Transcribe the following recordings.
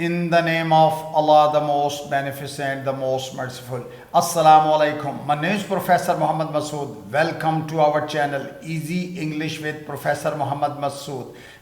In the name of Allah, the most beneficent, the most merciful. Assalamu alaikum. My name is Professor Muhammad Masood. Welcome to our channel Easy English with Professor Muhammad Masood.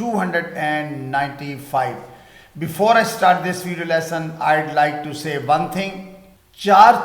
295. Before I start this video lesson, I'd like to say one thing. 4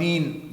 3,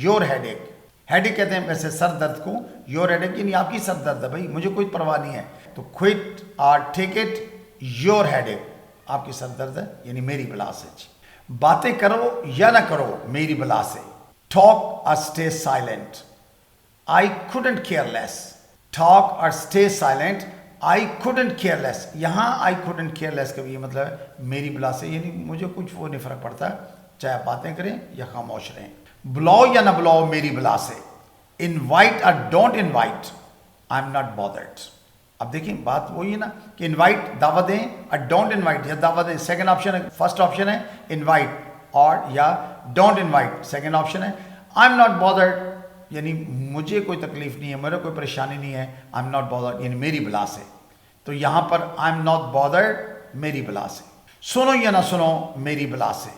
your head ایک. Head ایک کہتے ہیں ویسے سر درد کو, your head ایک یعنی آپ کی سر درد ہے بھائی, مجھے کوئی پرواہ نہیں ہے. تو کوئٹ اور ٹیک اٹ یور ہیڈ ایک, آپ کی سر درد ہے یعنی میری بلا سے. باتیں کرو یا نہ کرو میری بلا سے. ٹاک اور اسٹے سائلنٹ, آئی couldn't care less. ٹاک اور اسٹے سائلنٹ, آئی couldn't care less. یہاں آئی couldn't care less کا بھی یہ مطلب ہے میری بلا سے, یعنی مجھے کچھ وہ نہیں فرق پڑتا چاہے آپ باتیں کریں یا خاموش رہیں. بلاؤ یا نہ بلاؤ میری بلا سے. انوائٹ اور don't invite, I am not bothered. اب دیکھیں بات وہی ہے نا کہ انوائٹ دعوت دیں اور ڈونٹ انوائٹ یا دعوت دیں. سیکنڈ آپشن ہے, فرسٹ آپشن ہے انوائٹ اور یا ڈونٹ انوائٹ, سیکنڈ آپشن ہے آئی ایم ناٹ bothered یعنی مجھے کوئی تکلیف نہیں ہے, میرا کوئی پریشانی نہیں ہے. آئی ایم ناٹ bothered یعنی میری بلا سے. تو یہاں پر آئی ایم ناٹ bothered میری بلا سے. سنو یا نہ سنو میری بلا سے.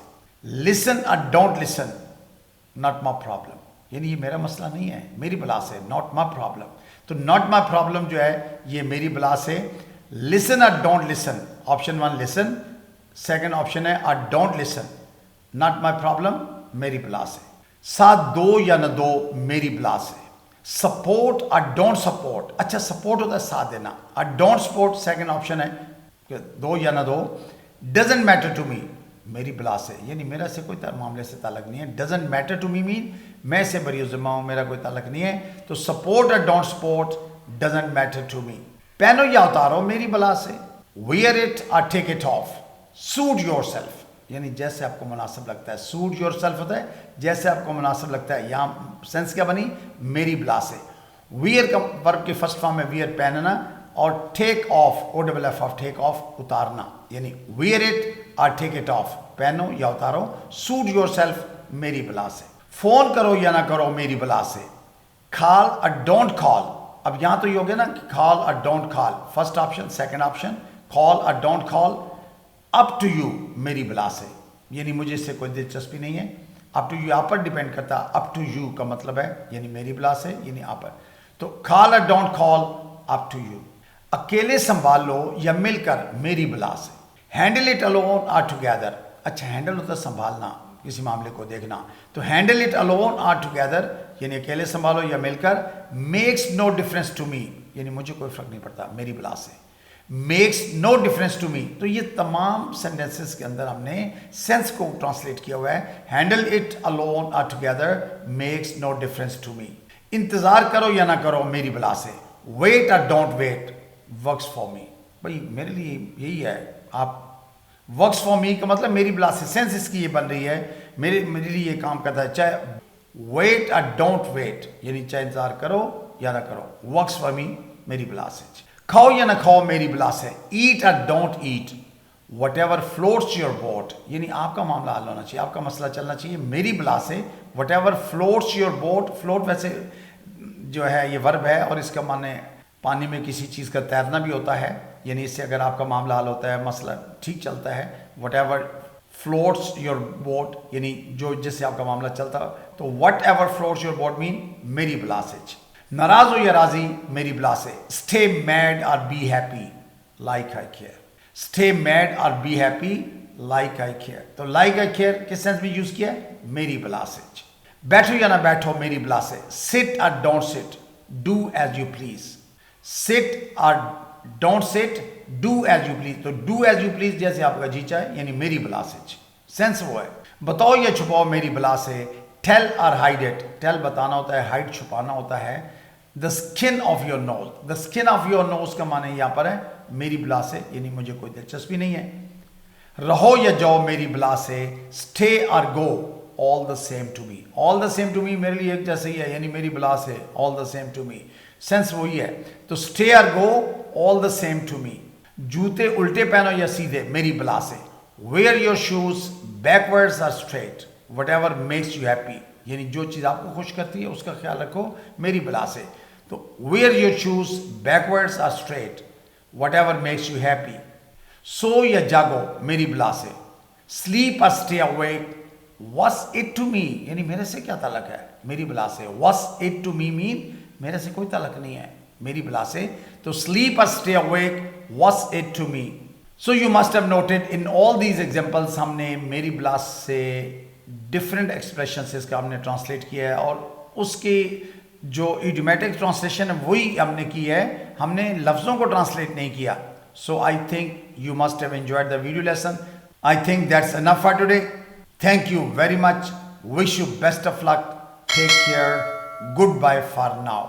لسن اور don't listen, not my problem یعنی یہ میرا مسئلہ نہیں ہے, میری بلا سے, ناٹ مائی پرابلم. تو ناٹ مائی پرابلم جو ہے یہ میری بلا سے. لسن اور don't listen, option 1 listen, second option ہے اور don't listen, not my problem میری بلا سے. ساتھ دو یا نہ دو میری بلا سے. سپورٹ اور ڈونٹ سپورٹ, اچھا سپورٹ ہوتا ہے ساتھ دینا, اور ڈونٹ سپورٹ سیکنڈ آپشن ہے کہ دو یا نہ دو. ڈزنٹ میٹر ٹو می میری بلا سے, یعنی میرا سے کوئی معاملے سے تعلق نہیں ہے. ڈزنٹ میٹر ٹو می مین میں سے بری ذمہ ہوں, میرا کوئی تعلق نہیں ہے. تو support or don't support doesn't matter to me. پہنو یا اتارو میری بلا سے. Wear it or take it off, suit yourself یعنی جیسے آپ کو مناسب لگتا ہے. سوٹ یور سیلف ہوتا ہے جیسے آپ کو مناسب لگتا ہے. یہاں سینس کیا بنی میری بلا سے. ویئر کا ورب کی فرسٹ فارم ہے ویئر پہننا, اور take off O double F off take off اتارنا, یعنی where it or take it of پہنو یا اتارو. سوٹ یور سیلف میری بلا سے. فون کرو یا نہ کرو میری بلا سے. کال اور ڈونٹ کال, اب یہاں تو یہ ہو گیا نا کہ کال اور don't call, first option second option, call اور don't call. Up to you میری بلا سے, یعنی مجھے اس سے کوئی دلچسپی نہیں ہے. اپ ٹو یو آپ پر ڈیپینڈ کرتا ہے, اپ ٹو یو کا مطلب ہے یعنی میری بلا سے یعنی آپ پر. تو کال اور don't call up to you. اکیلے سنبھال لو یا مل کر میری بلا سے. Handle it alone or together, اچھا ہینڈل ہوتا ہے سنبھالنا, کسی معاملے کو دیکھنا. تو handle it alone or together یعنی اکیلے سنبھالو یا مل کر. Makes no difference to me یعنی مجھے کوئی فرق نہیں پڑتا میری بلا سے. Makes no difference to me, تو یہ تمام سینٹینسز کے اندر ہم نے سینس کو ٹرانسلیٹ کیا ہوا ہے. Handle it alone or together makes no difference to me. انتظار کرو یا نہ کرو میری بلا سے. Wait or don't wait works for me, بھائی میرے لیے یہی ہے. آپ ورکس فار می کا مطلب میری بلا سے, سینس اس کی یہ بن رہی ہے میرے لیے یہ کام کرتا ہے. چاہے ویٹ اور ڈونٹ ویٹ یعنی چاہے انتظار کرو یا نہ کرو, ورکس فار می میری بلا سے. کھاؤ یا نہ کھاؤ میری بلا سے. Eat or don't eat whatever floats your boat یعنی آپ کا معاملہ حل ہونا چاہیے, آپ کا مسئلہ چلنا چاہیے میری بلا سے. Whatever floats your boat, float ویسے جو ہے یہ ورب ہے اور اس کا معنی پانی میں کسی چیز کا تیرنا بھی ہوتا ہے, یعنی اس سے اگر آپ کا معاملہ حل ہوتا ہے, مسئلہ ٹھیک چلتا ہے. Whatever floats your boat یعنی جو جس سے آپ کا معاملہ چلتا ہے. تو whatever floats your boat مین میری بلا سے. ناراض ہو یا راضی میری بلا سے. اسٹے میڈ اور be happy like I care. Stay mad اور be happy like I care. تو لائک آئی کیئر کس سینس میں یوز کیا ہے میری بلا سے. بیٹھو یا نہ بیٹھو میری بلا سے. سٹ اور ڈونٹ سٹ ڈو ایز یو پلیز. سٹ اور ڈونٹ سٹ ڈو ایز یو پلیز. تو ڈو ایز یو پلیز جیسے آپ کا جی چاہے یعنی میری بلا سے. سینس وہ ہے. بتاؤ یا چھپاؤ میری بلا سے. ٹیل اور ہائڈ اٹ, ٹیل بتانا ہوتا ہے, ہائڈ چھپانا ہوتا ہے. The skin off your nose, the skin off your nose کا معنی یہاں پر ہے میری بلا سے یعنی مجھے کوئی دلچسپی نہیں ہے. رہو یا جاؤ میری بلا سے. اسٹے اور go all the same to me. All the same to me میرے لیے ایک جیسا ہی ہے یعنی میری بلا سے all the same to me, sense وہی ہے. تو اسٹے اور go all the same to می. جوتے الٹے پہنو یا سیدھے میری بلا سے. ویئر یور شوز بیکورڈز اور straight whatever makes you happy یعنی جو چیز آپ کو خوش کرتی ہے اس کا خیال رکھو میری بلا سے. تو ویئر یور شوز بیکورڈز اور straight whatever makes you happy. سو یا جاگو میری بلا سے. سلیپ اور stay awake wash it to me یعنی میرے سے کیا تعلق ہے میری بلا سے. واس اٹ ٹو می مین میرے سے کوئی تعلق نہیں ہے میری بلا سے. تو سلیپ اور stay awake wash it to me. So you must have noted in all these examples ہم نے میری بلا سے ڈفرینٹ ایکسپریشن سے اس کا ہم نے ٹرانسلیٹ کیا ہے, اور اس کی جو ایڈیومیٹک ٹرانسلیشن ہے وہی ہم نے کی ہے, ہم نے لفظوں کو ٹرانسلیٹ نہیں کیا. So I think you must have enjoyed the video lesson. I think that's enough for today. Thank you very much. Wish you best of luck. Take care. Good bye for now.